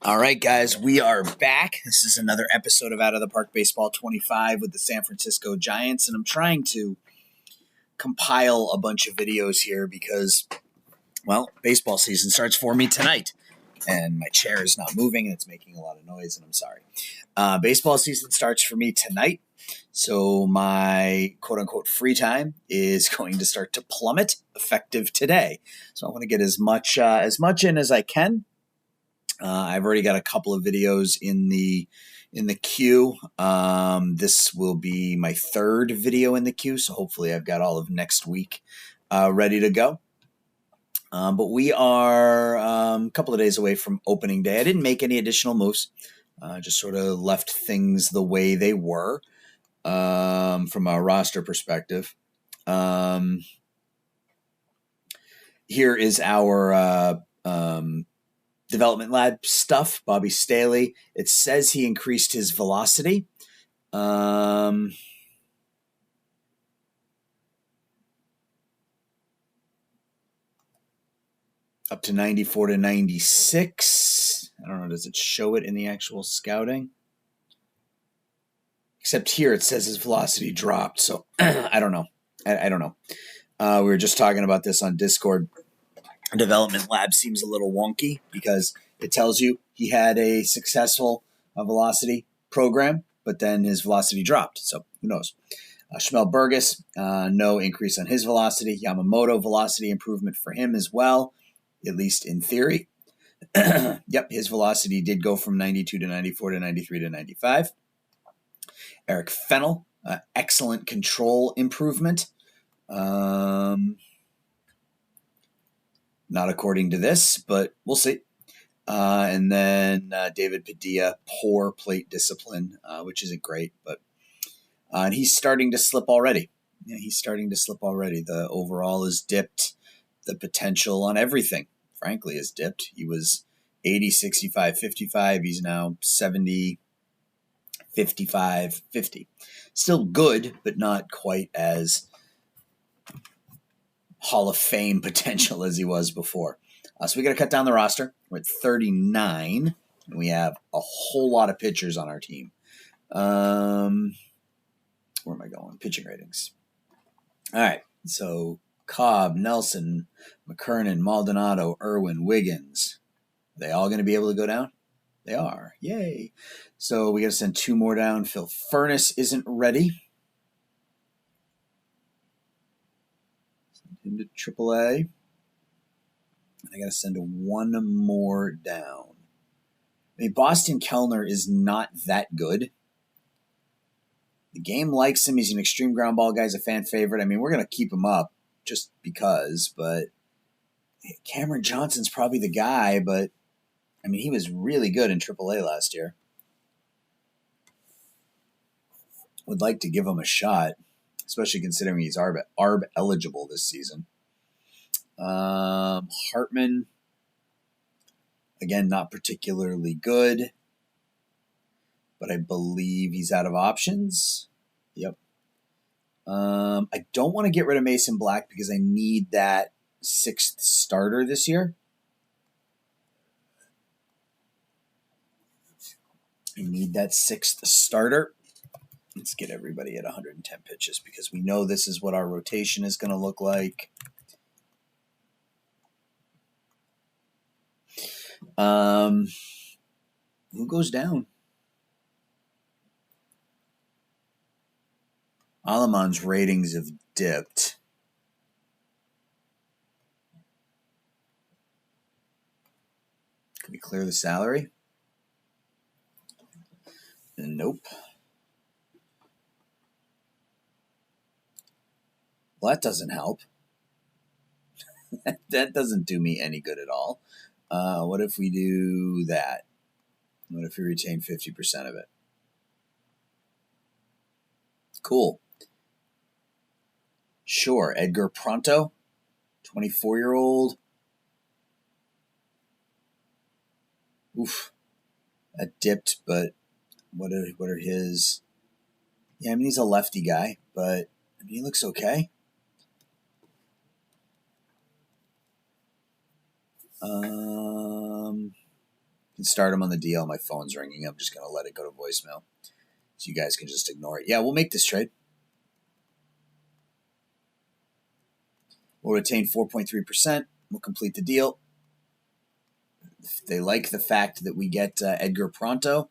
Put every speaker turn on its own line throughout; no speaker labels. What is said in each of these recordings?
All right, guys, we are back. This is another episode of Out of the Park Baseball 25 with the San Francisco Giants, and I'm trying to compile a bunch of videos here because, well, baseball season starts for me tonight, and my chair is not moving, and it's making a lot of noise, and I'm sorry. Baseball season starts for me tonight, so my quote-unquote free time is going to start to plummet effective today. So I want to get as much in as I can. I've already got a couple of videos in the queue. This will be my third video in the queue, so hopefully I've got all of next week ready to go. But we are a couple of days away from opening day. I didn't make any additional moves. Just sort of left things the way they were from a roster perspective. Here is our development lab stuff. Bobby Staley. It says he increased his velocity. Up to 94 to 96. I don't know. Does it show it in the actual scouting? Except here it says his velocity dropped. So I don't know. I don't know. We were just talking about this on Discord. Development lab seems a little wonky because it tells you he had a successful velocity program, but then his velocity dropped. So who knows? Shmuel Burgess, no increase on his velocity. Yamamoto, velocity improvement for him as well, at least in theory. Yep, his velocity did go from 92 to 94 to 93 to 95. Eric Fennel, excellent control improvement. Not according to this, but we'll see. And then David Padilla, poor plate discipline, which isn't great, but and he's starting to slip already. Yeah, he's starting to slip already. The overall is dipped. The potential on everything, frankly, is dipped. He was 80, 65, 55. He's now 70, 55, 50. Still good, but not quite as Hall of Fame potential as he was before. So we got to cut down the roster. We're at 39, and we have a whole lot of pitchers on our team. Where am I going? Pitching ratings. All right, so Cobb, Nelson, McKernan, Maldonado, Irwin, Wiggins. Are they all going to be able to go down? They are. Yay. So we got to send two more down. Phil Furness isn't ready. Into AAA. I got to send one more down. I mean, Boston Kellner is not that good. The game likes him. He's an extreme ground ball guy. He's a fan favorite. I mean, we're going to keep him up just because, but Cameron Johnson's probably the guy, but I mean, he was really good in AAA last year. Would like to give him a shot, especially considering he's ARB eligible this season. Hartman, again, not particularly good, but I believe he's out of options. Yep. I don't want to get rid of Mason Black because I need that sixth starter this year. I need that sixth starter. Let's get everybody at 110 pitches because we know this is what our rotation is going to look like. Who goes down? Alaman's ratings have dipped. Can we clear the salary? Nope. Well, that doesn't help. That doesn't do me any good at all. What if we do that? What if we retain 50% of it? Cool. Sure. Edgar Pronto, 24-year-old. Oof. That dipped, but what are his? Yeah, I mean, he's a lefty guy, but I mean, he looks okay. can start them on the DL. My phone's ringing. I'm just going to let it go to voicemail so you guys can just ignore it. Yeah, we'll make this trade. We'll retain 4.3%. We'll complete the deal. They like the fact that we get Edgar Pronto,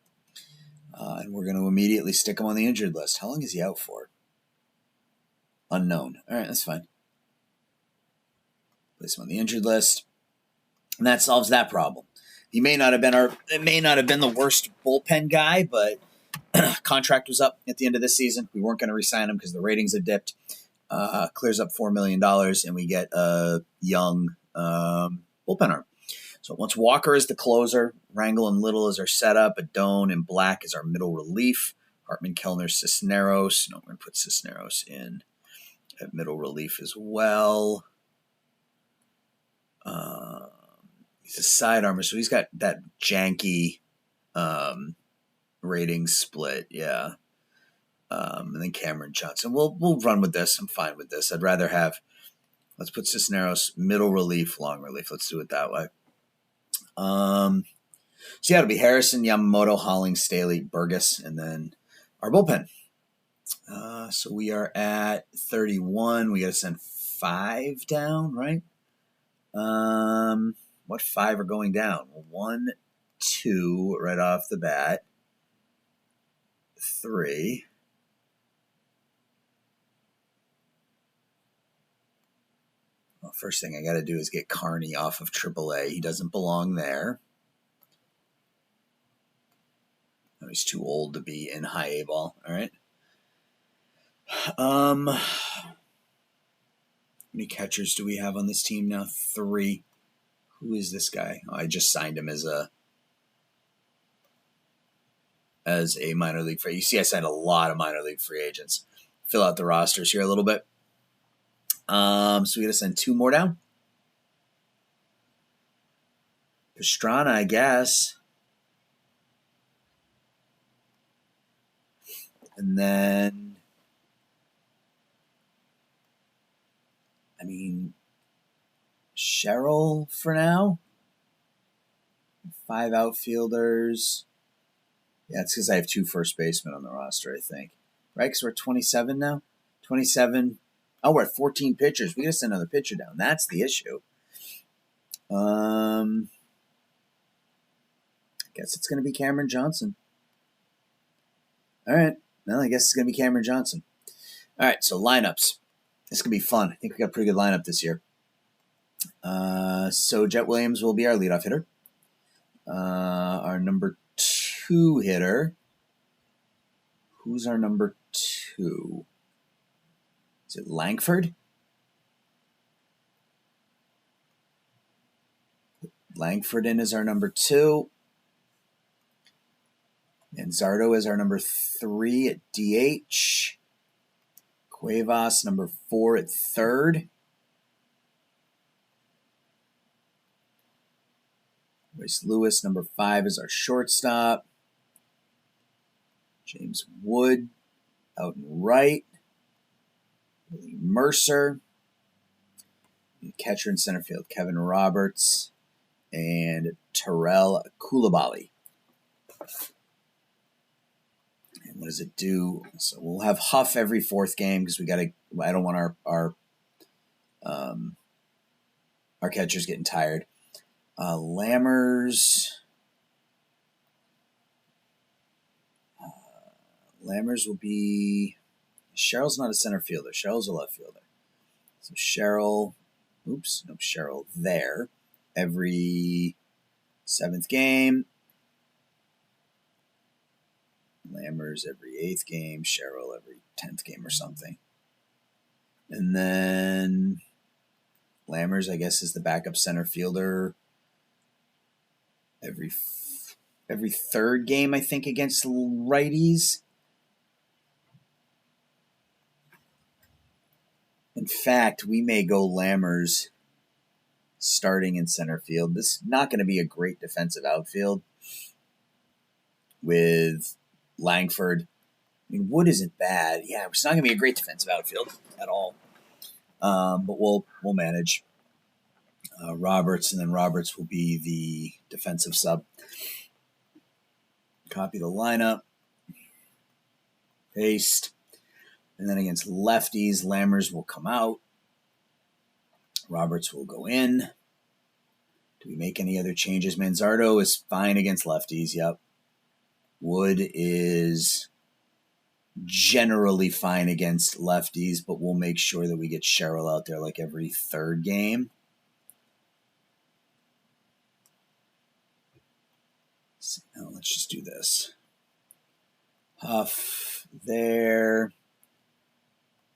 and we're going to immediately stick him on the injured list. How long is he out for? Unknown. All right, that's fine. Place him on the injured list, and that solves that problem. He may not have been the worst bullpen guy, but contract was up at the end of this season. We weren't going to re-sign him because the ratings had dipped. Clears up $4 million, and we get a young bullpen arm. So once Walker is the closer, Rangel and Little is our setup, Adone and Black is our middle relief, Hartman, Kellner, Cisneros. No, we're going to put Cisneros in at middle relief as well. He's a sidearmer, so he's got that janky rating split, yeah. And then Cameron Johnson. We'll run with this. I'm fine with this. I'd rather have, let's put Cisneros middle relief, long relief. Let's do it that way. So yeah, it'll be Harrison, Yamamoto, Holling, Staley, Burgess, and then our bullpen. So we are at 31. We got to send 5 down, right? What 5 are going down? Well, 1, 2 right off the bat. 3. Well, first thing I got to do is get Carney off of AAA. He doesn't belong there. No, he's too old to be in high A ball. All right. How many catchers do we have on this team now? 3. Who is this guy? Oh, I just signed him as a minor league free. You see, I signed a lot of minor league free agents. Fill out the rosters here a little bit. So we got to send 2 more down. Pastrana, I guess. And then, Cheryl for now. 5 outfielders. Yeah, it's because I have 2 first basemen on the roster, I think. Right? Because we're at 27 now? 27. Oh, we're at 14 pitchers. We got to send another pitcher down. That's the issue. I guess it's going to be Cameron Johnson. All right. Well, I guess it's going to be Cameron Johnson. All right, so lineups. This could be fun. I think we got a pretty good lineup this year. So Jet Williams will be our leadoff hitter. Our number 2 hitter. Who's our number 2? Is it Langford? Langford in is our number 2. And Zardo is our number 3 at DH. Cuevas, number 4 at third. Royce Lewis, number 5, is our shortstop. James Wood out and right. Willie Mercer. Catcher in center field, Kevin Roberts. And Terrell Koulibaly. And what does it do? So we'll have Huff every 4th game because I don't want our catchers getting tired. Lammers will be... Cheryl's not a center fielder. Cheryl's a left fielder. So Cheryl there every 7th game. Lammers every 8th game. Cheryl every 10th game or something. And then Lammers, I guess, is the backup center fielder every 3rd game, I think, against righties. In fact, we may go Lammers starting in center field. This is not going to be a great defensive outfield with Langford. Wood isn't bad. Yeah, it's not going to be a great defensive outfield at all. But we'll manage. Roberts will be the defensive sub. Copy the lineup. Paste. And then against lefties, Lammers will come out. Roberts will go in. Do we make any other changes? Manzardo is fine against lefties. Yep. Wood is generally fine against lefties, but we'll make sure that we get Sherrill out there like every third game. So now let's just do this. Huff there.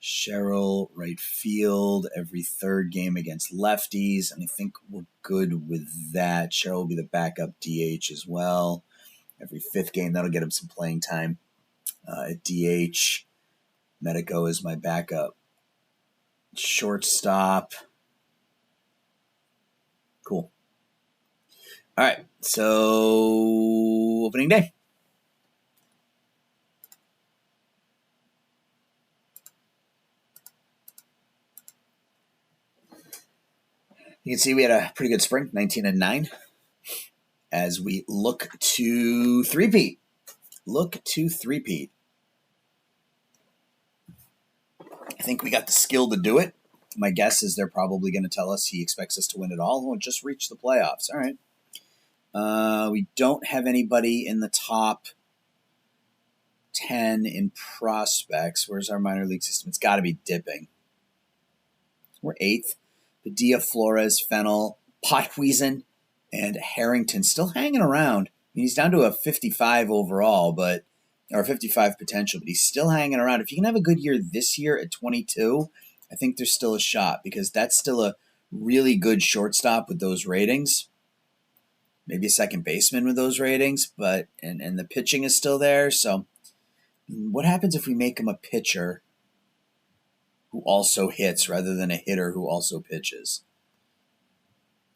Sherrill right field every third game against lefties, and I think we're good with that. Sherrill will be the backup DH as well. Every fifth game, that'll get him some playing time. At DH, Medico is my backup shortstop. Cool. All right, so opening day. You can see we had a pretty good spring, 19-9, as we look to Threepeat. I think we got the skill to do it. My guess is they're probably going to tell us he expects us to win it all. We'll just reach the playoffs. All right. We don't have anybody in the top 10 in prospects. Where's our minor league system? It's got to be dipping. We're 8th. Padilla, Flores, Fennel, Pothuizen, and Harrington still hanging around. I mean, he's down to a 55 overall, or 55 potential, but he's still hanging around. If you can have a good year this year at 22, I think there's still a shot because that's still a really good shortstop with those ratings. Maybe a second baseman with those ratings, but and the pitching is still there. So what happens if we make him a pitcher who also hits rather than a hitter who also pitches?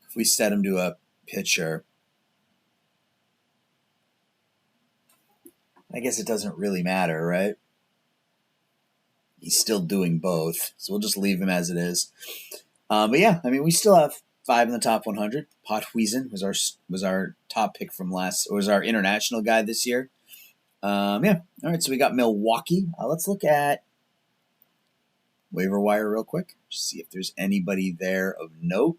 If we set him to a pitcher, I guess it doesn't really matter, right? He's still doing both, so we'll just leave him as it is. But yeah, I mean, we still have 5 in the top 100. Pothuizen was our top pick from was our international guy this year. Yeah, all right. So we got Milwaukee. Let's look at waiver wire real quick. Just see if there's anybody there of note.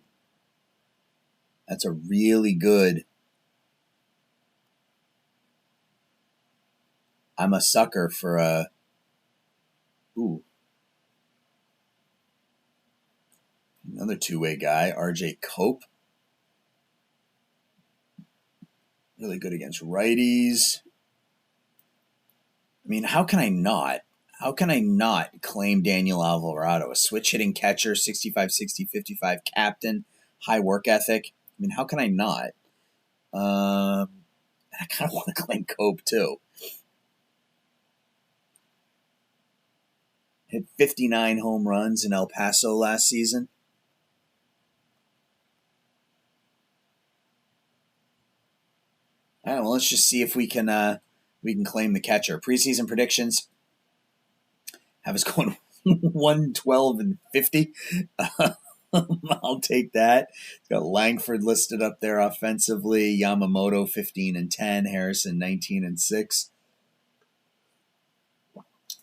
That's a really good. I'm a sucker for a. Ooh. Another two-way guy, RJ Cope. Really good against righties. I mean, how can I not? How can I not claim Daniel Alvarado, a switch-hitting catcher, 65-60, 55 captain, high work ethic? I mean, how can I not? I kind of want to claim Cope, too. Hit 59 home runs in El Paso last season. All right, well, let's just see if we can claim the catcher. Preseason predictions have us going 112 and 50. I'll take that. It's got Langford listed up there offensively. Yamamoto 15 and 10. Harrison 19 and 6.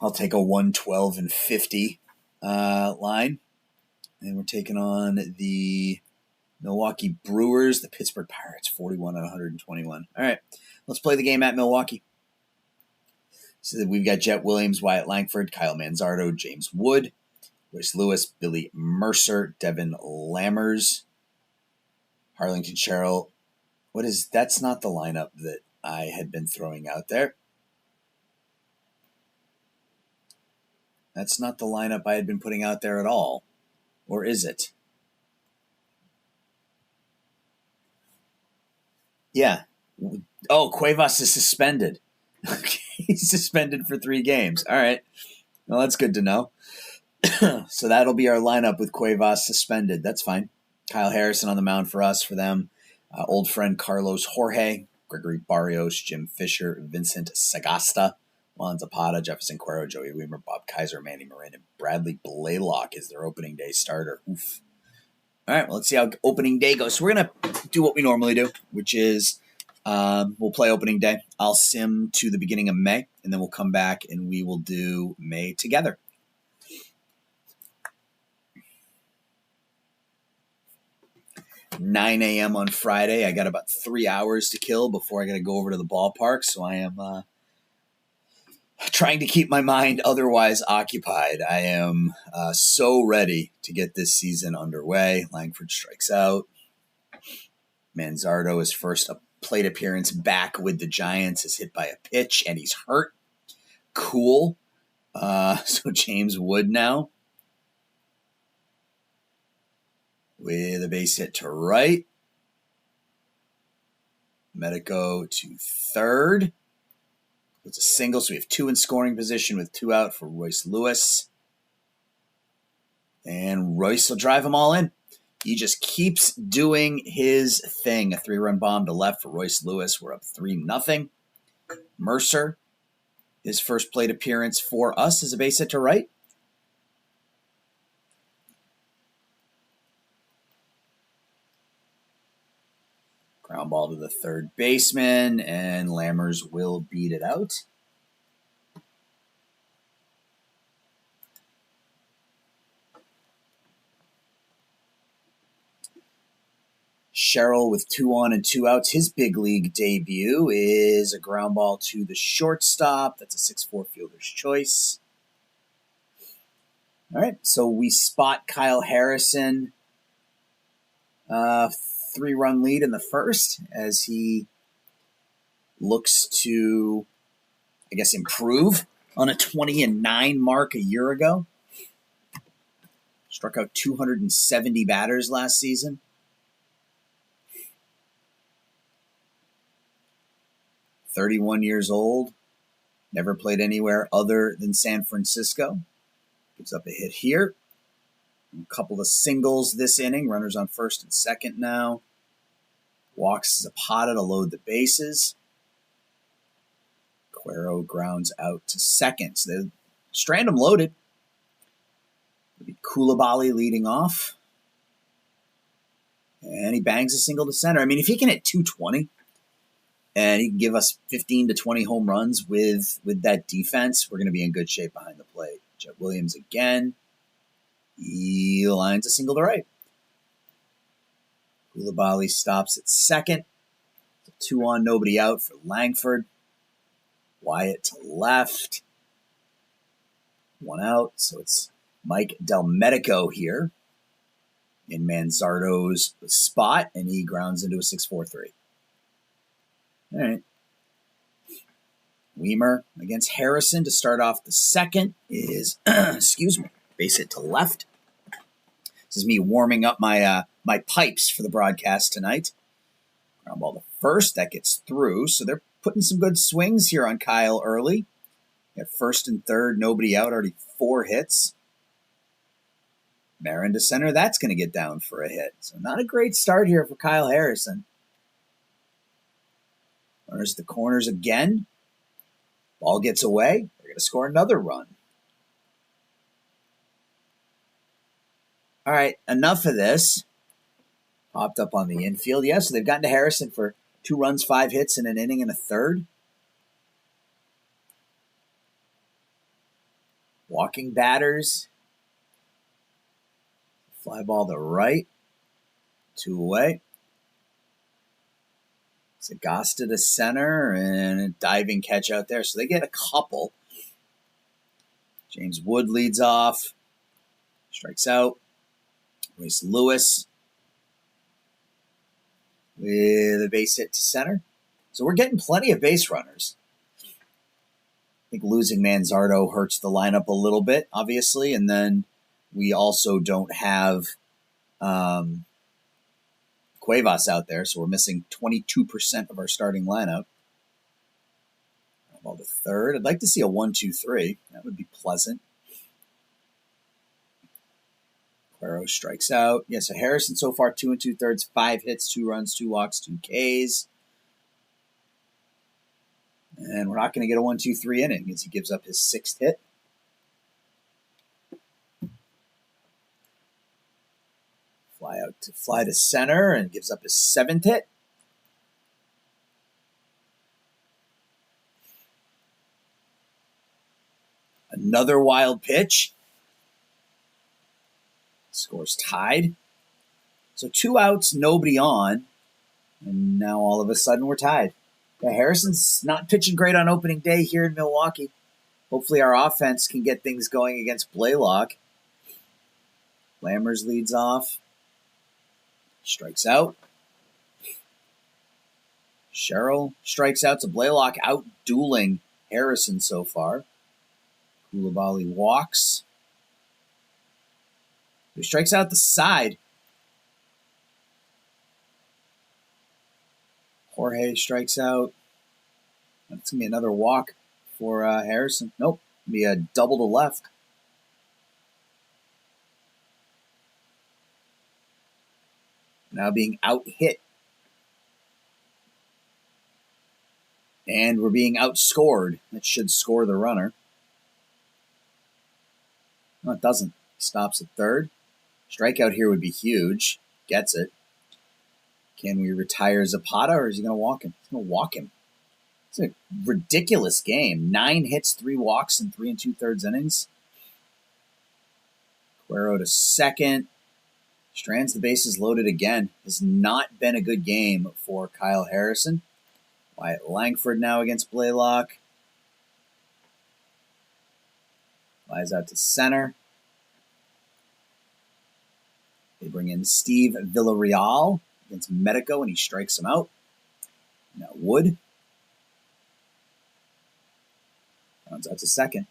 I'll take a 112 and 50 line. And we're taking on the Milwaukee Brewers, the Pittsburgh Pirates, 41 and 121. All right, let's play the game at Milwaukee. So we've got Jet Williams, Wyatt Langford, Kyle Manzardo, James Wood, Royce Lewis, Billy Mercer, Devin Lammers, Harlington Sherrill. That's not the lineup that I had been throwing out there. That's not the lineup I had been putting out there at all. Or is it? Yeah. Oh, Cuevas is suspended. He's suspended for 3 games. All right. Well, that's good to know. So that'll be our lineup with Cuevas suspended. That's fine. Kyle Harrison on the mound for us, for them. Old friend Carlos Jorge, Gregory Barrios, Jim Fisher, Vincent Sagasta, Juan Zapata, Jefferson Cuero, Joey Weimer, Bob Kaiser, Manny Marin, and Bradley Blaylock is their opening day starter. Oof. All right, well, let's see how opening day goes. So we're going to do what we normally do, which is We'll play opening day. I'll sim to the beginning of May, and then we'll come back and we will do May together. $9 a.m. on Friday. I got about 3 hours to kill before I got to go over to the ballpark, so I am trying to keep my mind otherwise occupied. I am so ready to get this season underway. Langford strikes out. Manzardo, his first plate appearance back with the Giants, is hit by a pitch, and he's hurt. Cool. So James Wood now with a base hit to right. Medico to third. It's a single, so we have 2 in scoring position with 2 out for Royce Lewis. And Royce will drive them all in. He just keeps doing his thing. A 3-run bomb to left for Royce Lewis. We're up 3-0. Mercer, his first plate appearance for us, is a base hit to right. Ground ball to the third baseman, and Lammers will beat it out. Sherrill with 2 on and 2 outs. His big league debut is a ground ball to the shortstop. That's a 6-4 fielder's choice. All right, so we spot Kyle Harrison. 3-run lead in the first as he looks to, I guess, improve on a 20-9 mark a year ago. Struck out 270 batters last season. 31 years old. Never played anywhere other than San Francisco. Gives up a hit here. A couple of singles this inning. Runners on first and second now. Walks Zapata to load the bases. Cuero grounds out to second. So they strand him loaded. It'll be Koulibaly leading off. And he bangs a single to center. I mean, if he can hit 220 and he can give us 15 to 20 home runs with that defense, we're going to be in good shape behind the plate. Jet Williams again. He lines a single to right. Koulibaly stops at second. 2 on, nobody out for Langford. Wyatt to left. 1 out, so it's Mike Del Medico here in Manzardo's spot, and he grounds into a 6-4-3. All right. Weimer against Harrison to start off the second is, excuse me, base hit to left. This is me warming up my my pipes for the broadcast tonight. Ground ball to first, that gets through, so they're putting some good swings here on Kyle early. At first and third, nobody out, already 4 hits. Marin to center, that's going to get down for a hit. So not a great start here for Kyle Harrison. Runners the corners again. Ball gets away. They're going to score another run. All right, enough of this. Popped up on the infield. Yeah, so they've gotten to Harrison for 2 runs, 5 hits, in an inning and a third. Walking batters. Fly ball to right. 2 away. Sagasta to center and a diving catch out there. So they get a couple. James Wood leads off. Strikes out. Royce Lewis with a base hit to center. So we're getting plenty of base runners. I think losing Manzardo hurts the lineup a little bit, obviously. And then we also don't have Cuevas out there, so we're missing 22% of our starting lineup. Ball to third. I'd like to see a 1-2-3. That would be pleasant. Cuero strikes out. Yeah, so Harrison so far 2 2/3, 5 hits, 2 runs, 2 walks, 2 Ks. And we're not going to get a 1-2-3 inning as he gives up his 6th hit. Fly to center and gives up his 7th hit. Another wild pitch. Score's tied. So 2 outs, nobody on. And now all of a sudden we're tied. Yeah, Harrison's not pitching great on opening day here in Milwaukee. Hopefully our offense can get things going against Blaylock. Lammers leads off. Strikes out. Sherrill strikes out to Blaylock, out dueling Harrison so far. Koulibaly walks. He strikes out the side. Jorge strikes out. That's going to be another walk for Harrison. Nope. It'll be a double to left. Now being out hit. And we're being outscored. That should score the runner. No, it doesn't. Stops at third. Strikeout here would be huge. Gets it. Can we retire Zapata, or is he going to walk him? He's going to walk him. It's a ridiculous game. 9 hits, 3 walks, in 3 2/3 innings. Cuero to second. Strands the bases loaded again. Has not been a good game for Kyle Harrison. Wyatt Langford now against Blaylock. Flies out to center. They bring in Steve Villarreal against Medico, and he strikes him out. Now Wood. Runs out to second.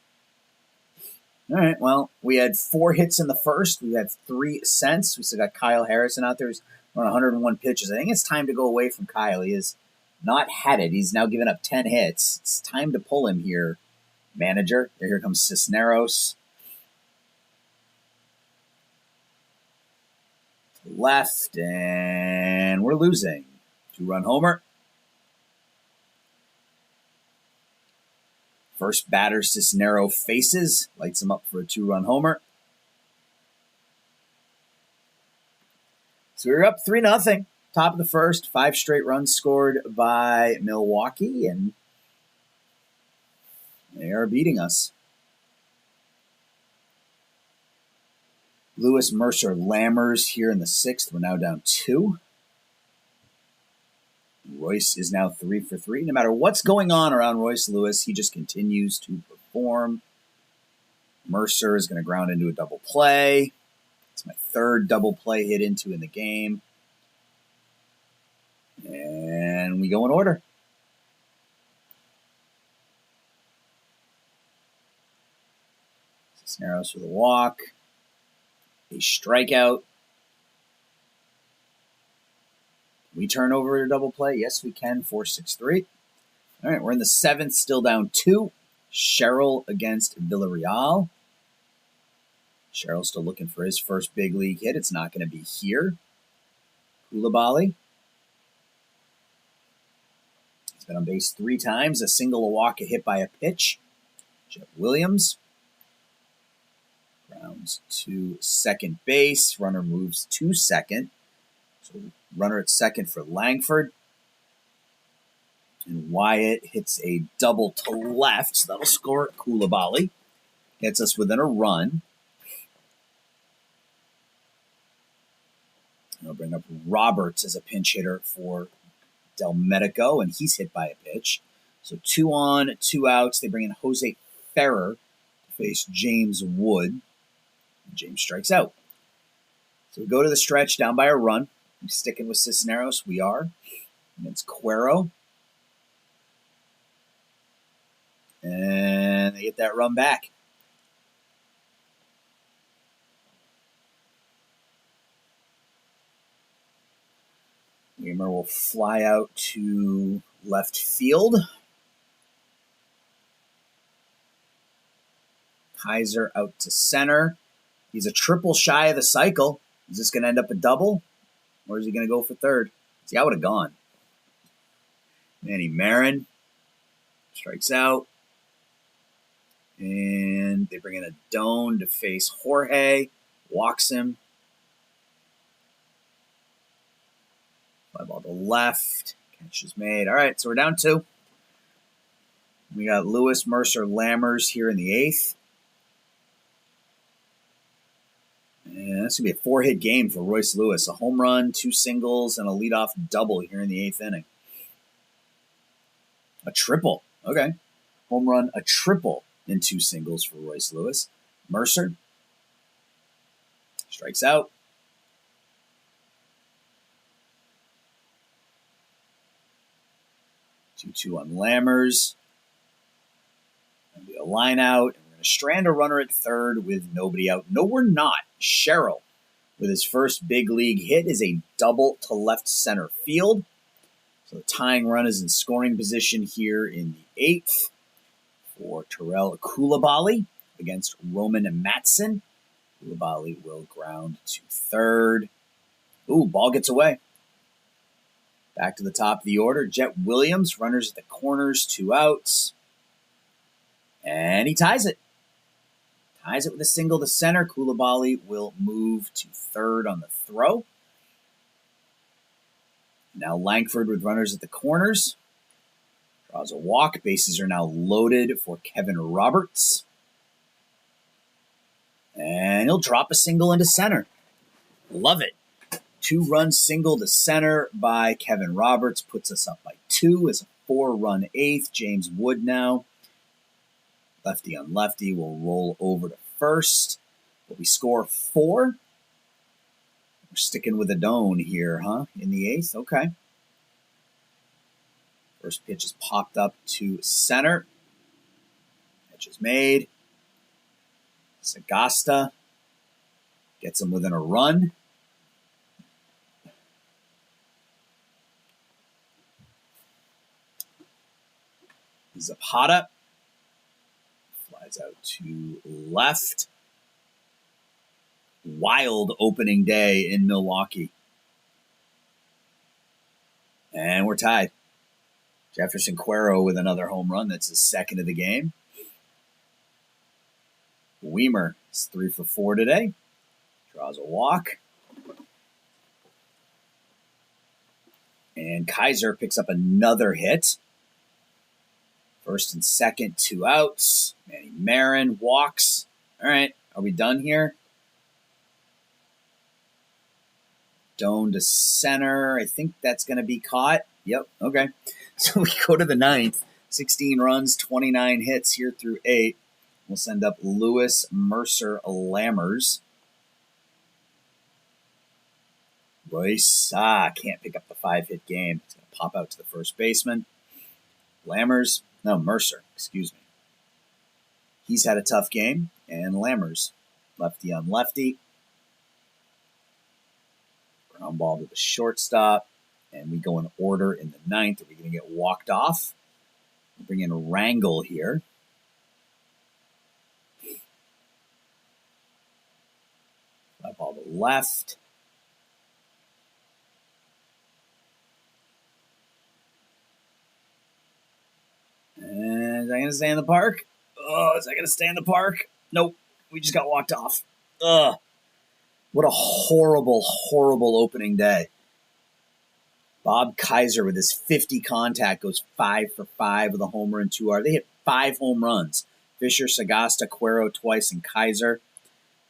All right, well, we had 4 hits in the first. We had 3 since. We still got Kyle Harrison out there. He's on 101 pitches. I think it's time to go away from Kyle. He has not had it. He's now given up 10 hits. It's time to pull him here, manager. Here comes Cisneros. Left, and we're losing. 2-run homer. First batter Cisneros faces, lights him up for a 2-run homer. So we're up 3-0. Top of the first, 5 straight runs scored by Milwaukee, and they are beating us. Lewis, Mercer, Lammers here in the 6th. We're now down 2. Royce is now 3 for 3. No matter what's going on around Royce Lewis, he just continues to perform. Mercer is going to ground into a double play. It's my 3rd double play hit into in the game. And we go in order. Cisneros with a walk. A strikeout. We turn over a double play. Yes, we can. 4-6-3. All right, we're in the 7th, still down 2. Sherrill against Villarreal. Sherrill's still looking for his first big league hit. It's not going to be here. Koulibaly. He's been on base 3 times. A single, a walk, a hit by a pitch. Jeff Williams. Grounds to second base. Runner moves to second. So runner at second for Langford. And Wyatt hits a double to left. So that'll score Koulibaly. Gets us within a run. And I'll bring up Roberts as a pinch hitter for Del Medico, and he's hit by a pitch. So 2 on, 2 outs. They bring in Jose Ferrer to face James Wood. James strikes out. So we go to the stretch down by a run. We're sticking with Cisneros. We are. And it's Cuero. And they get that run back. Weimer will fly out to left field. Kaiser out to center. He's a triple shy of the cycle. Is this going to end up a double? Or is he going to go for third? See, I would have gone. Manny Marin strikes out. And they bring in a Doan to face Jorge. Walks him. Fly ball to left. Catch is made. All right, so we're down 2. We got Lewis, Mercer, Lammers here in the 8th. And that's going to be a 4-hit game for Royce Lewis. A home run, 2 singles, and a leadoff double here in the 8th inning. A triple. Okay. Home run, a triple, and 2 singles for Royce Lewis. Mercer strikes out. 2-2 on Lammers. Going to be a line out. And we're going to strand a runner at third with nobody out. No, we're not. Sherrill, with his first big league hit, is a double to left center field. So the tying run is in scoring position here in the 8th for Terrell Coulibaly against Roman Matson. Coulibaly will ground to third. Ooh, ball gets away. Back to the top of the order. Jet Williams, runners at the corners, 2 outs. And he ties it. Ties it with a single to center. Coulibaly will move to third on the throw. Now Langford with runners at the corners. Draws a walk. Bases are now loaded for Kevin Roberts. And he'll drop a single into center. Love it. 2-run single to center by Kevin Roberts puts us up by 2 as a 4-run 8th. James Wood now. Lefty on lefty will roll over to first. But we score 4. We're sticking with a Doan here, huh? In the 8th? Okay. First pitch is popped up to center. Pitch is made. Sagasta gets him within a run. Zapata flies out to left. Wild opening day in Milwaukee. And we're tied. Jefferson Cuero with another home run. That's his second of the game. Weimer is 3 for 4 today. Draws a walk. And Kaiser picks up another hit. First and second, 2 outs. Manny Marin walks. All right, are we done here? Doan to center. I think that's going to be caught. Yep, okay. So we go to the 9th. 16 runs, 29 hits here through 8. We'll send up Lewis, Mercer, Lammers. Royce, can't pick up the 5-hit game. It's going to pop out to the first baseman. Mercer, excuse me. He's had a tough game. And Lammers, lefty on lefty. Ground ball to the shortstop. And we go in order in the 9th. Are we going to get walked off? We'll bring in Rangel here. Fly ball to left. And is that going to stay in the park? Oh, is that going to stay in the park? Nope. We just got walked off. Ugh. What a horrible, horrible opening day. Bob Kaiser with his 50 contact goes 5 for 5 with a homer and 2 RBI. They hit 5 home runs. Fisher, Sagasta, Cuero twice, and Kaiser.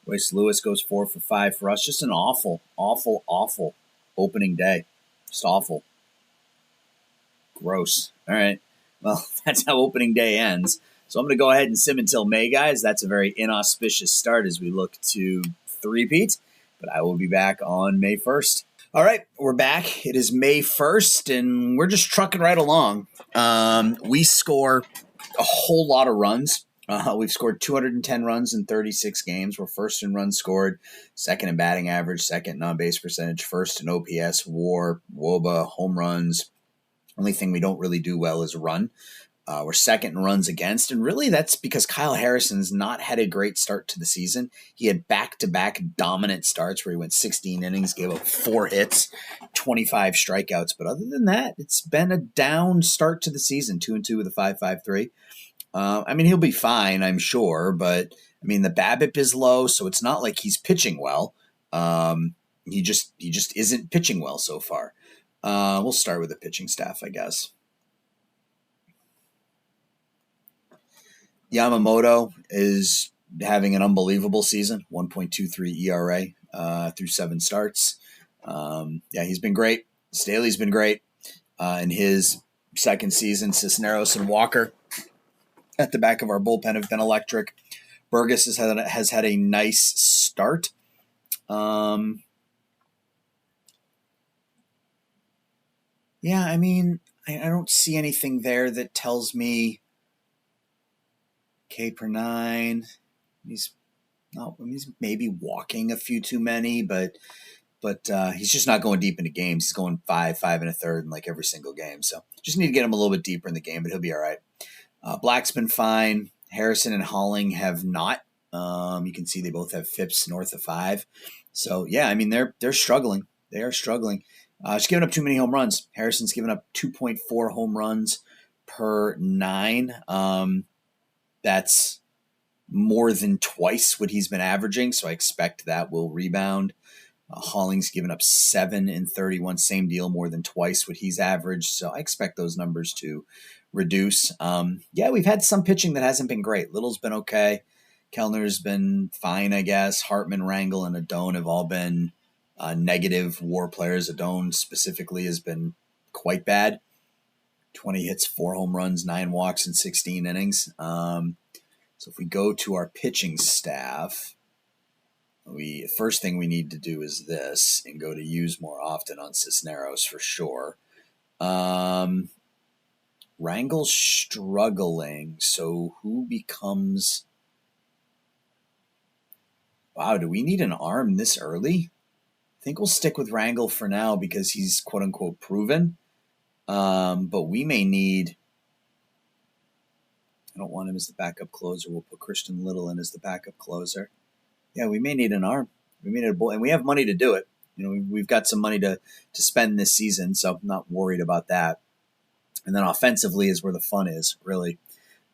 Royce Lewis goes 4 for 5 for us. Just an awful, awful, awful opening day. Just awful. Gross. All right. Well, that's how opening day ends. So I'm going to go ahead and sim until May, guys. That's a very inauspicious start as we look to Threepeat. But I will be back on May 1st. All right, we're back. It is May 1st, and we're just trucking right along. We score a whole lot of runs. We've scored 210 runs in 36 games. We're first in runs scored, second in batting average, second in on-base percentage, first in OPS, WAR, WOBA, home runs. Only thing we don't really do well is run. We're second in runs against, and really that's because Kyle Harrison's not had a great start to the season. He had back-to-back dominant starts where he went 16 innings, gave up 4 hits, 25 strikeouts. But other than that, it's been a down start to the season, 2-2 with a 5.53. He'll be fine, I'm sure, but the BABIP is low, so it's not like he's pitching well. He just isn't pitching well so far. We'll start with the pitching staff, I guess. Yamamoto is having an unbelievable season, 1.23 ERA through 7 starts. Yeah, he's been great. Staley's been great in his second season. Cisneros and Walker at the back of our bullpen have been electric. Burgess has had a nice start. Yeah, I mean, I don't see anything there that tells me K per 9. He's maybe walking a few too many, but he's just not going deep into games. He's going 5.1/3 in like every single game. So just need to get him a little bit deeper in the game, but he'll be all right. Black's been fine. Harrison and Holling have not. You can see they both have FIPS north of 5. So yeah, I mean they're struggling. They are struggling. Just giving up too many home runs. Harrison's given up 2.4 home runs per 9. That's more than twice what he's been averaging, so I expect that will rebound. Holling's given up 7 in 31, same deal, more than twice what he's averaged, so I expect those numbers to reduce. Yeah, we've had some pitching that hasn't been great. Little's been okay. Kellner's been fine, I guess. Hartman, Rangel, and Adone have all been negative WAR players. Adone specifically has been quite bad. 20 hits, 4 home runs, 9 walks in 16 innings. So if we go to our pitching staff, first thing we need to do is this and go to use more often on Cisneros for sure. Rangel's struggling, so who becomes... Wow, do we need an arm this early? I think we'll stick with Rangel for now because he's quote-unquote proven. But we may need... I don't want him as the backup closer. We'll put Christian Little in as the backup closer. Yeah, we may need an arm. We may need a bull, and we have money to do it. You know, we've got some money to spend this season, so I'm not worried about that. And then offensively is where the fun is, really.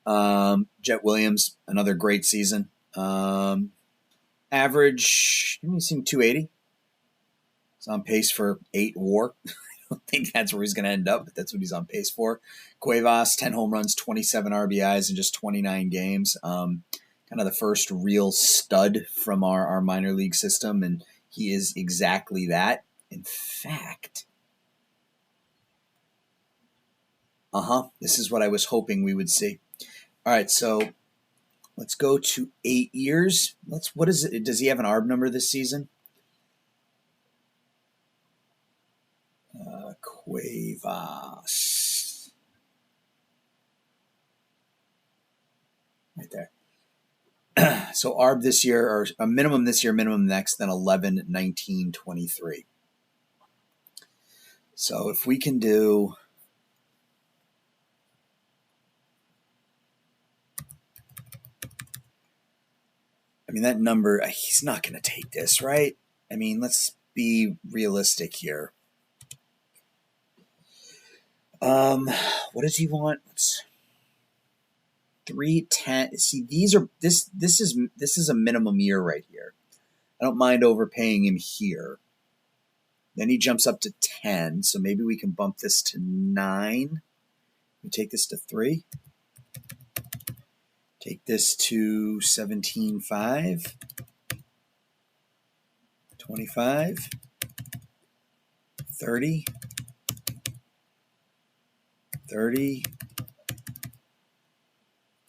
Jet Williams, another great season. Average, he's seen 280. He's on pace for 8 WAR. I don't think that's where he's going to end up, but that's what he's on pace for. Cuevas, 10 home runs, 27 RBIs in just 29 games. Kind of the first real stud from our minor league system, and he is exactly that. In fact, this is what I was hoping we would see. All right, so let's go to 8 years. What is it? Does he have an ARB number this season? Cuevas. Right there. So ARB this year, or a minimum this year, minimum next, then 11, 19, 23. So if we can do... I mean, that number, he's not going to take this, right? I mean, let's be realistic here. What does he want? 310. See, this is a minimum year right here. I don't mind overpaying him here. Then he jumps up to 10, so maybe we can bump this to 9. We take this to 3. Take this to 17.5. 25. 30. 30.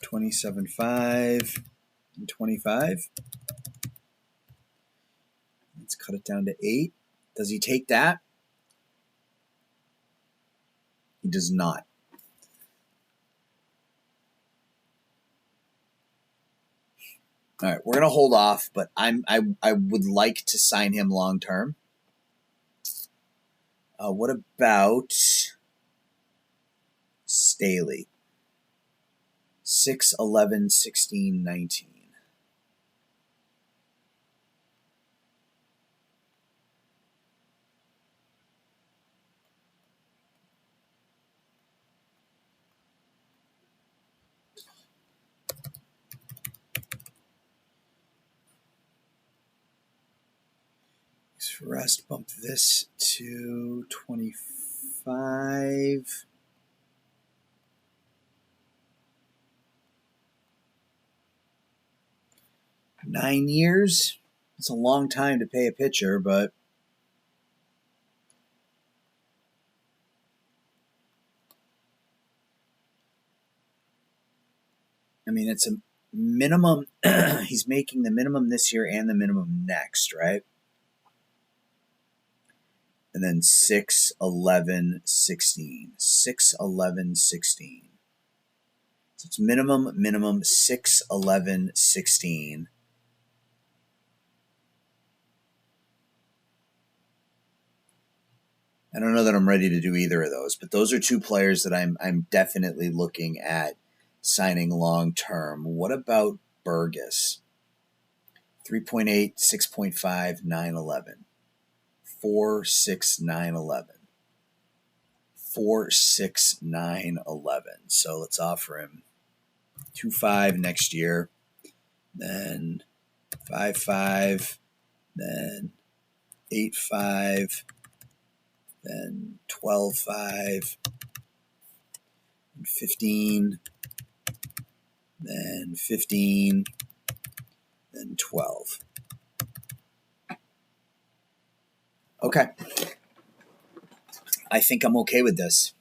27.5 and 25. Let's cut it down to 8. Does he take that? He does not. All right, we're gonna hold off, but I would like to sign him long term. What about Staley? 6, 11, 16, 19. For rest, bump this to 25. 9 years. It's a long time to pay a pitcher, but I mean, it's a minimum. He's making the minimum this year and the minimum next, right? And then 6, 11, 16. 6, 11, 16. So it's minimum, 6, 11, 16. I don't know that I'm ready to do either of those, but those are two players that I'm definitely looking at signing long term. What about Burgess? 3.8, 6.5, 9, 11. 4, 6, 9, 11. 4, 6, 9, 11. So let's offer him 2.5 next year, then 5.5, then 8.5, then 12.5, and 15, then 15, then 12. Okay. I think I'm okay with this.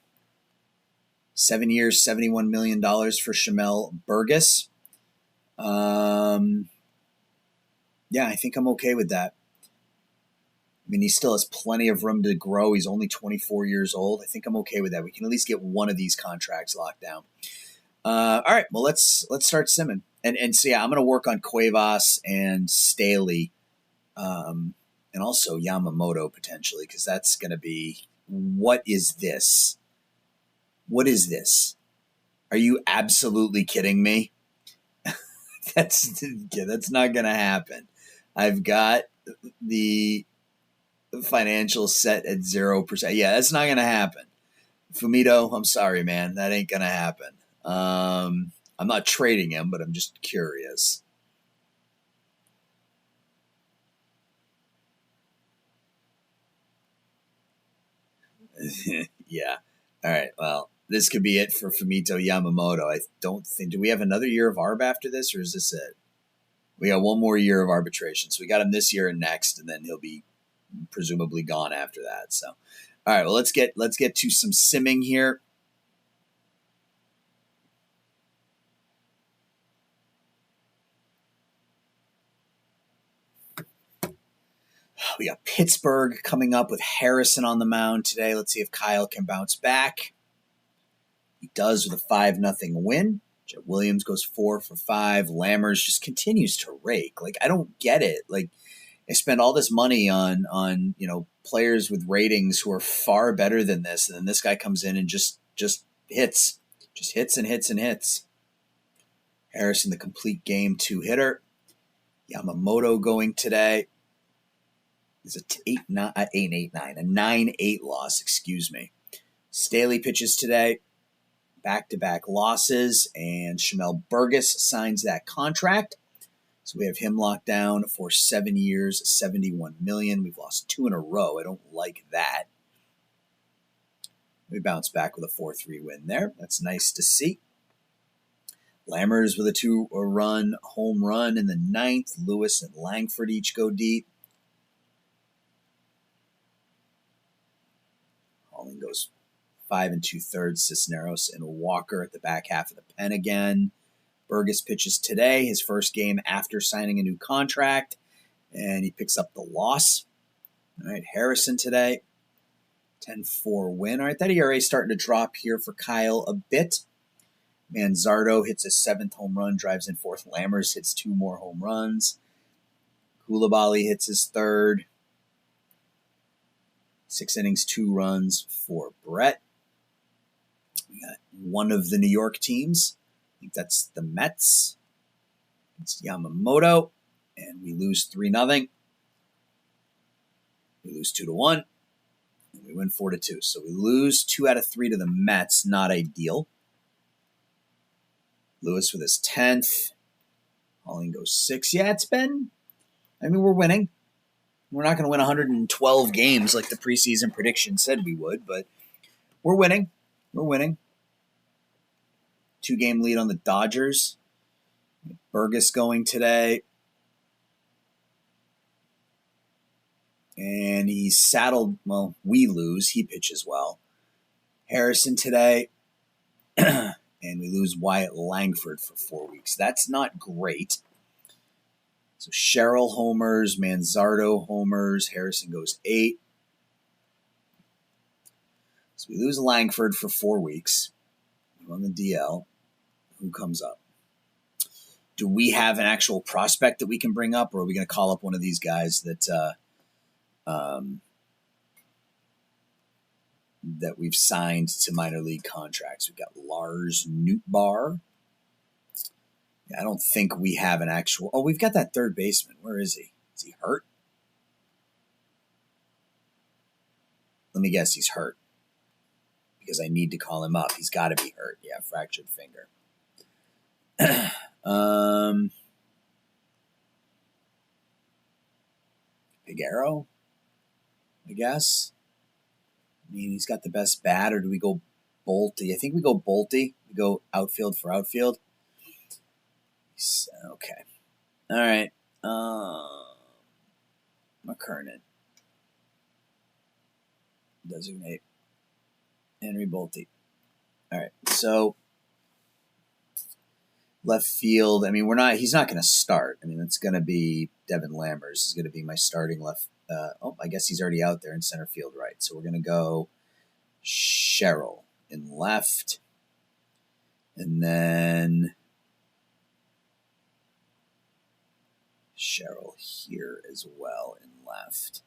7 years, $71 million for Shamel Burgess. Yeah, I think I'm okay with that. I mean, he still has plenty of room to grow. He's only 24 years old. I think I'm okay with that. We can at least get one of these contracts locked down. All right, well, let's start simming. And so, yeah, I'm going to work on Cuevas and Staley, and also Yamamoto potentially, because that's going to be, what is this? What is this? Are you absolutely kidding me? That's not going to happen. I've got the financial set at 0%. Yeah, that's not going to happen. Fumito, I'm sorry, man. That ain't going to happen. I'm not trading him, but I'm just curious. Yeah. All right. Well, this could be it for Fumito Yamamoto. I don't think. Do we have another year of ARB after this, or is this it? We got one more year of arbitration. So we got him this year and next, and then he'll be presumably gone after that. So, all right. Well, let's get to some simming here. We got Pittsburgh coming up with Harrison on the mound today. Let's see if Kyle can bounce back. He does with a 5-0 win. Jet Williams goes 4 for 5. Lammers just continues to rake. Like, I don't get it. Like, I spend all this money on players with ratings who are far better than this, and then this guy comes in and just hits. Just hits and hits and hits. Harrison, the complete game 2 hitter. Yamamoto going today. It's a 9-8 loss, excuse me. Staley pitches today. Back-to-back losses, and Shamel Burgess signs that contract. So we have him locked down for 7 years, $71 million. We've lost 2 in a row. I don't like that. We bounce back with a 4-3 win there. That's nice to see. Lammers with a 2-run home run in the 9th. Lewis and Langford each go deep. Holling goes 5 2/3. Cisneros and Walker at the back half of the pen again. Burgess pitches today, his first game after signing a new contract, and he picks up the loss. All right, Harrison today, 10-4 win. All right, that ERA is starting to drop here for Kyle a bit. Manzardo hits his 7th home run, drives in 4th. Lammers hits 2 more home runs. Koulibaly hits his 3rd. 6 innings, 2 runs for Brett. We got one of the New York teams. I think that's the Mets. It's Yamamoto. And we lose 3-0. We lose 2-1. And we win 4-2. So we lose 2 out of 3 to the Mets. Not ideal. Lewis with his 10th. Holling goes 6. Yeah, we're winning. We're not going to win 112 games like the preseason prediction said we would, but we're winning. We're winning. 2-game lead on the Dodgers. Burgess going today. And he's saddled, well, we lose. He pitches well. Harrison today, and we lose Wyatt Langford for 4 weeks. That's not great. So Sherrill homers, Manzardo homers, Harrison goes 8. So we lose Langford for 4 weeks. We're on the DL. Who comes up? Do we have an actual prospect that we can bring up, or are we going to call up one of these guys that that we've signed to minor league contracts? We've got Lars Nootbaar. I don't think we have an actual... Oh, we've got that third baseman. Where is he? Is he hurt? Let me guess, he's hurt. Because I need to call him up. He's got to be hurt. Yeah, fractured finger. Figueroa, I guess. I mean, he's got the best bat, or do we go Bolte? I think we go Bolte. We go outfield for outfield. Okay. All right. McKernan. Designate. Henry Bolte. All right. So, left field. I mean, he's not going to start. I mean, it's going to be Devin Lammers. Is going to be my starting left. I guess he's already out there in center field, right? So we're going to go Sherrill in left. And then Sherrill here as well in left.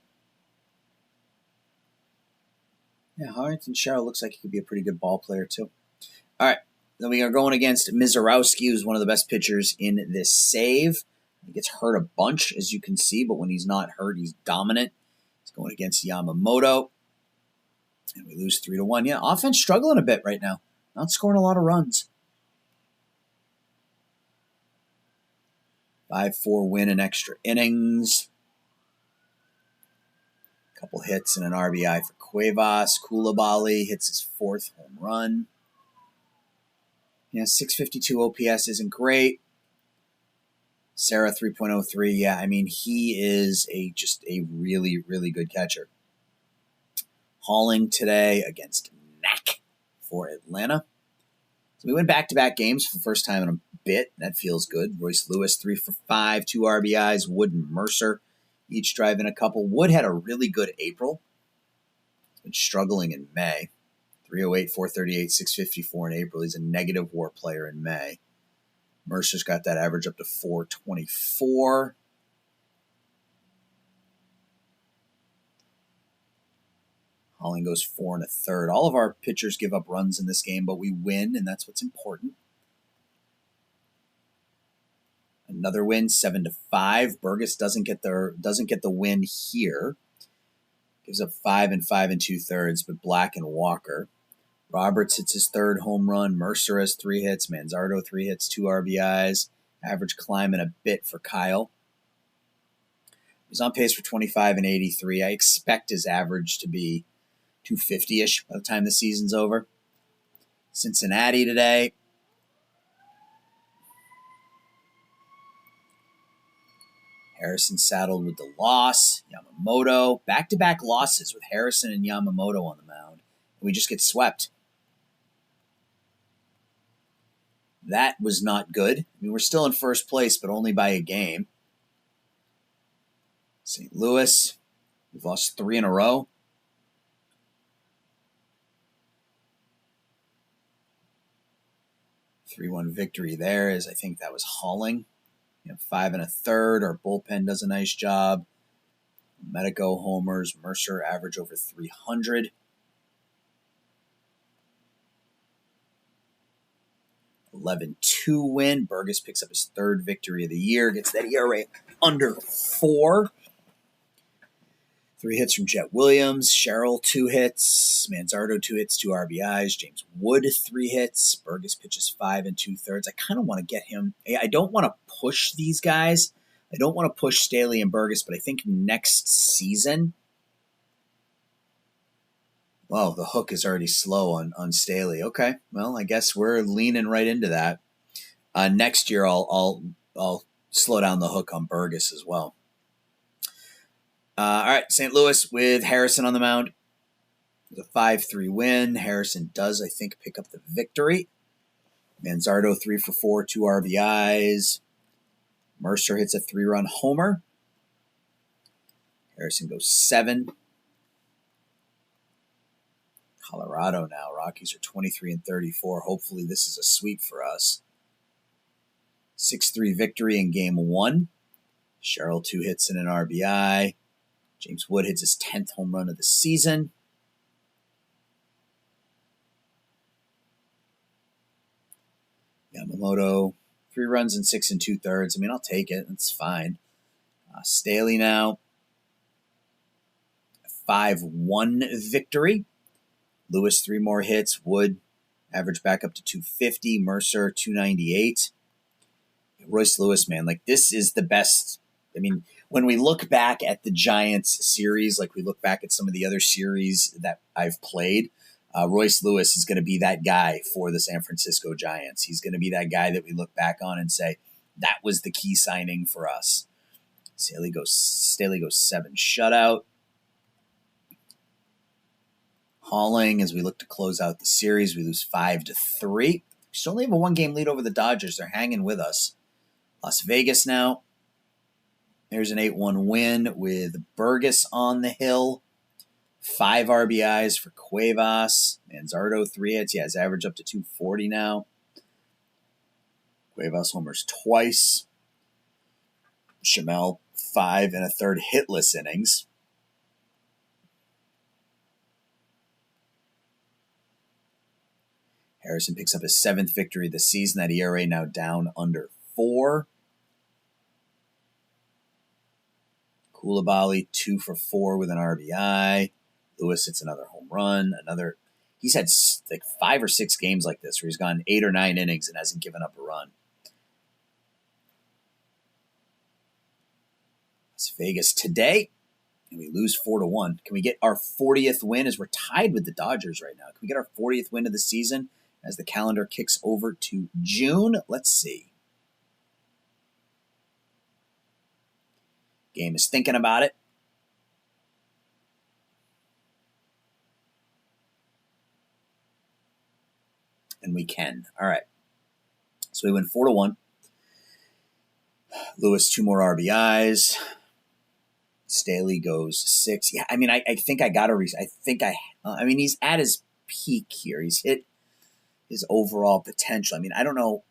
Yeah, Harrington Sherrill looks like he could be a pretty good ball player too. All right. Then we are going against Mizorowski, who's one of the best pitchers in this save. He gets hurt a bunch, as you can see, but when he's not hurt, he's dominant. He's going against Yamamoto. And we lose 3-1. Yeah, offense struggling a bit right now. Not scoring a lot of runs. 5-4 win in extra innings. A couple hits and an RBI for Cuevas. Koulibaly hits his 4th home run. Yeah, 652 OPS isn't great. Sarah 3.03. Yeah, I mean, he is just a really, really good catcher. Halling today against Knack for Atlanta. So we went back-to-back games for the first time in a bit. That feels good. Royce Lewis, 3 for 5, 2 RBIs. Wood and Mercer each driving a couple. Wood had a really good April. He's been struggling in May. 308, 438, 654 in April. He's a negative WAR player in May. Mercer's got that average up to 424. Halling goes 4 1/3. All of our pitchers give up runs in this game, but we win, and that's what's important. Another win, 7-5. Burgess doesn't get the win here. Gives up 5 and 5 2/3, but Black and Walker. Roberts hits his 3rd home run. Mercer has 3 hits. Manzardo 3 hits, 2 RBIs. Average climbing a bit for Kyle. He's on pace for 25 and 83. I expect his average to be 250-ish by the time the season's over. Cincinnati today. Harrison saddled with the loss. Yamamoto. Back-to-back losses with Harrison and Yamamoto on the mound. And we just get swept. That was not good. I mean, we're still in first place, but only by a game. St. Louis. We've lost 3 in a row. A 3-1 victory there, as I think that was Halling. 5 1/3. Our bullpen does a nice job. Medico homers. Mercer average over 300. 11-2 win. Burgess picks up his 3rd victory of the year. Gets that ERA under 4. 3 hits from Jet Williams. Sherrill, 2 hits. Manzardo, 2 hits, 2 RBIs. James Wood, 3 hits. Burgess pitches 5 2/3. I kind of want to get him. I don't want to push these guys. I don't want to push Staley and Burgess, but I think next season. Wow, the hook is already slow on Staley. Okay, well, I guess we're leaning right into that. Next year, I'll slow down the hook on Burgess as well. All right, St. Louis with Harrison on the mound. The 5-3 win. Harrison does, I think, pick up the victory. Manzardo 3 for 4, 2 RBIs. Mercer hits a 3-run homer. Harrison goes 7. Colorado now. Rockies are 23 and 34. Hopefully this is a sweep for us. 6-3 victory in game 1. Sherrill 2 hits and an RBI. James Wood hits his 10th home run of the season. Yamamoto, 3 runs in 6 2/3. I mean, I'll take it. It's fine. Staley now, 5-1 victory. Lewis, 3 more hits. Wood, average back up to 250. Mercer, 298. Royce Lewis, man, like this is the best. I mean, when we look back at the Giants series, like we look back at some of the other series that I've played, Royce Lewis is going to be that guy for the San Francisco Giants. He's going to be that guy that we look back on and say, that was the key signing for us. Staley goes 7 shutout. Halling, as we look to close out the series, we lose 5-3. We still only have a 1-game lead over the Dodgers. They're hanging with us. Las Vegas now. There's an 8-1 win with Burgess on the hill. 5 RBIs for Cuevas. Manzardo 3 hits. Yeah, his average up to 240 now. Cuevas homers twice. Chamel 5 1/3 hitless innings. Harrison picks up his 7th victory of the season. That ERA now down under 4. Koulibaly 2 for 4 with an RBI. Lewis hits another home run. He's had like 5 or 6 games like this where he's gone 8 or 9 innings and hasn't given up a run. Las Vegas today, and we lose 4-1. Can we get our 40th win as we're tied with the Dodgers right now? Can we get our 40th win of the season as the calendar kicks over to June? Let's see. Game is thinking about it. And we can. All right. So we win 4-1. Lewis, 2 more RBIs. Staley goes 6. Yeah, I mean, I think I got to I mean, he's at his peak here. He's hit his overall potential. I mean, I don't know.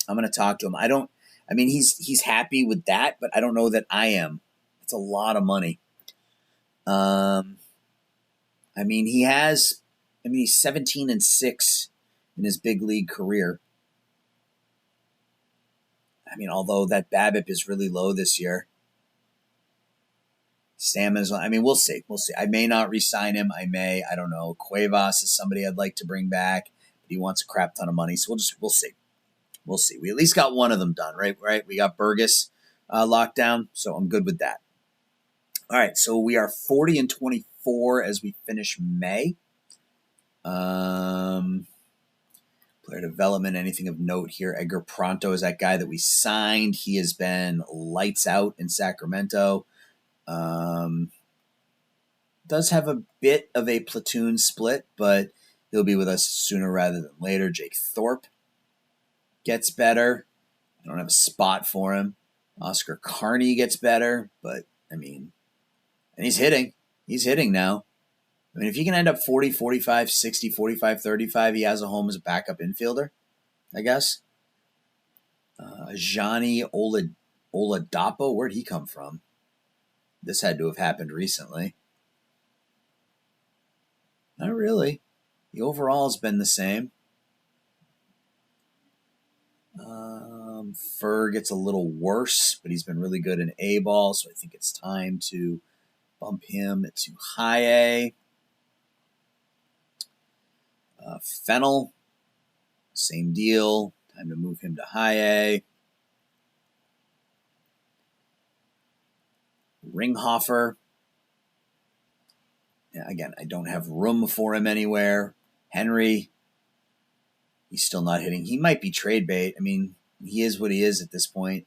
I'm going to talk to him. I mean, he's happy with that, but I don't know that I am. It's a lot of money. I mean, he's 17-6 in his big league career. I mean, although that BABIP is really low this year. Stamina's, I mean, we'll see. I may not re-sign him. I don't know. Cuevas is somebody I'd like to bring back, but he wants a crap ton of money. So we'll see. We'll see. We at least got one of them done, right? We got Burgess locked down, so I'm good with that. All right, so we are 40 and 24 as we finish May. Player development, anything of note here? Edgar Pronto is that guy that we signed. He has been lights out in Sacramento. Does have a bit of a platoon split, but he'll be with us sooner rather than later. Jake Thorpe gets better. I don't have a spot for him. Oscar Carney gets better, but I mean, and he's hitting. He's hitting now. I mean, if he can end up 40, 45, 60, 45, 35, he has a home as a backup infielder, I guess. Johnny Oladapo, where'd he come from? This had to have happened recently. Not really. The overall has been the same. Fur gets a little worse, but he's been really good in A-ball, so I think it's time to bump him to high A. Fennel, same deal. Time to move him to high A. Ringhofer. Yeah, again, I don't have room for him anywhere. Henry, he's still not hitting. He might be trade bait. I mean, he is what he is at this point.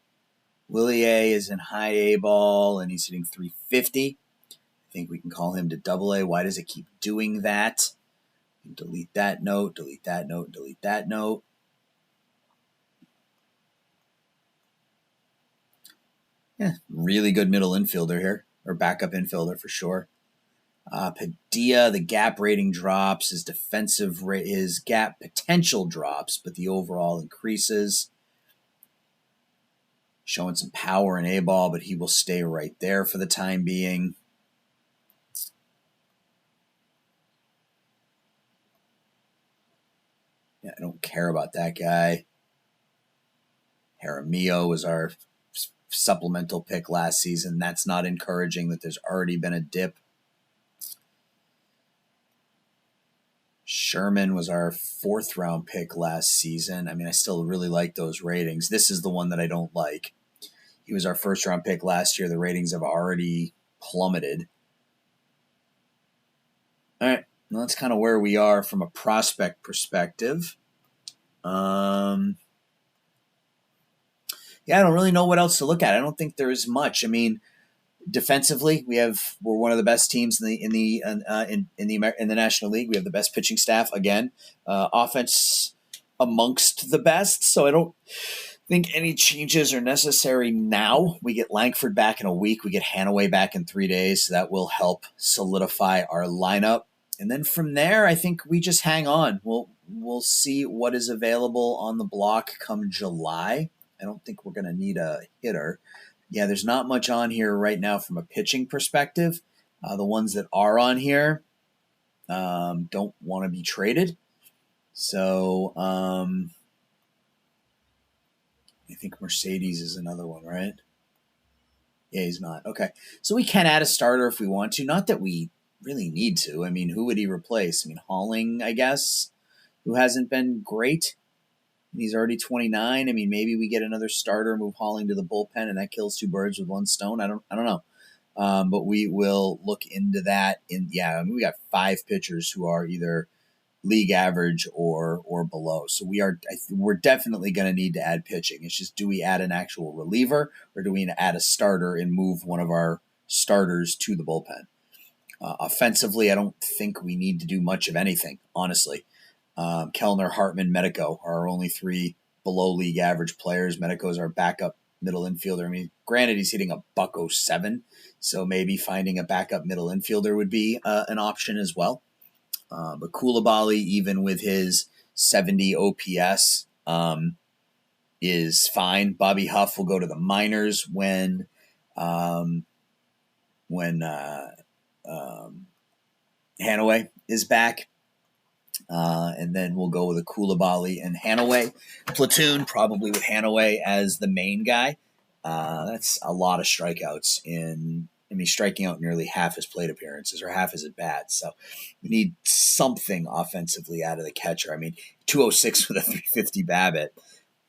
Willier is in high A ball, and he's hitting 350. I think we can call him to double A. Why does it keep doing that? Delete that note, delete that note, delete that note. Yeah, really good middle infielder here, or backup infielder for sure. Padilla, the gap rating drops, his gap potential drops, but the overall increases. Showing some power in A ball, but he will stay right there for the time being. Yeah, I don't care about that guy. Jaramillo was our supplemental pick last season. That's not encouraging that there's already been a dip. Sherman was our 4th round pick last season. I mean, I still really like those ratings. This is the one that I don't like. He was our 1st round pick last year. The ratings have already plummeted. All right. Well, that's kind of where we are from a prospect perspective. Yeah, I don't really know what else to look at. I don't think there is much. I mean, defensively, we're one of the best teams in the National League. We have the best pitching staff again. Offense amongst the best. So I don't think any changes are necessary now. We get Langford back in a week. We get Hanaway back in 3 days. So that will help solidify our lineup. And then from there, I think we just hang on. We'll see what is available on the block come July. I don't think we're going to need a hitter. Yeah, there's not much on here right now from a pitching perspective. The ones that are on here don't want to be traded. So I think Mercedes is another one, right? Yeah, he's not. Okay. So we can add a starter if we want to. Not that we really need to. I mean, who would he replace? I mean, Halling, I guess, who hasn't been great. He's already 29. I mean, maybe we get another starter, move Halling to the bullpen, and that kills 2 birds with 1 stone. I don't know. But we will look into that. I mean, we got 5 pitchers who are either league average or below. So we're definitely going to need to add pitching. It's just, do we add an actual reliever, or do we add a starter and move one of our starters to the bullpen? Offensively, I don't think we need to do much of anything, honestly. Kellner, Hartman, Medico are our only 3 below league average players. Medico is our backup middle infielder. I mean, granted, he's hitting a .07, so maybe finding a backup middle infielder would be an option as well. But Koulibaly, even with his 70 OPS, is fine. Bobby Huff will go to the minors when Hanaway is back. And then we'll go with a Koulibaly and Hanaway platoon, probably with Hanaway as the main guy. That's a lot of strikeouts striking out nearly half his plate appearances, or half his at bats. So we need something offensively out of the catcher. I mean, 206 with a 350 BABIP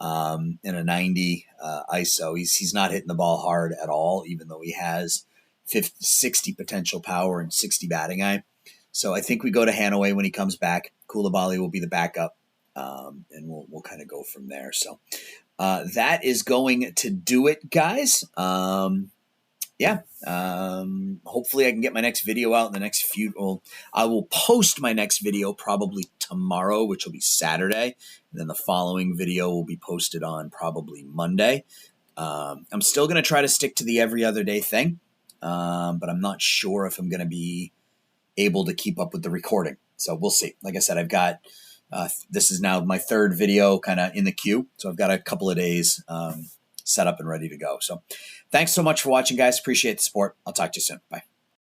and a 90 ISO. He's not hitting the ball hard at all, even though he has 60 potential power and 60 batting eye. So I think we go to Hanaway when he comes back. Koulibaly will be the backup, and we'll kind of go from there. So that is going to do it, guys. Hopefully I can get my next video out in the next few. Well, I will post my next video probably tomorrow, which will be Saturday. And then the following video will be posted on probably Monday. I'm still going to try to stick to the every other day thing, but I'm not sure if I'm going to be able to keep up with the recording. So we'll see. Like I said, I've got this is now my 3rd video kind of in the queue. So I've got a couple of days set up and ready to go. So thanks so much for watching, guys. Appreciate the support. I'll talk to you soon. Bye.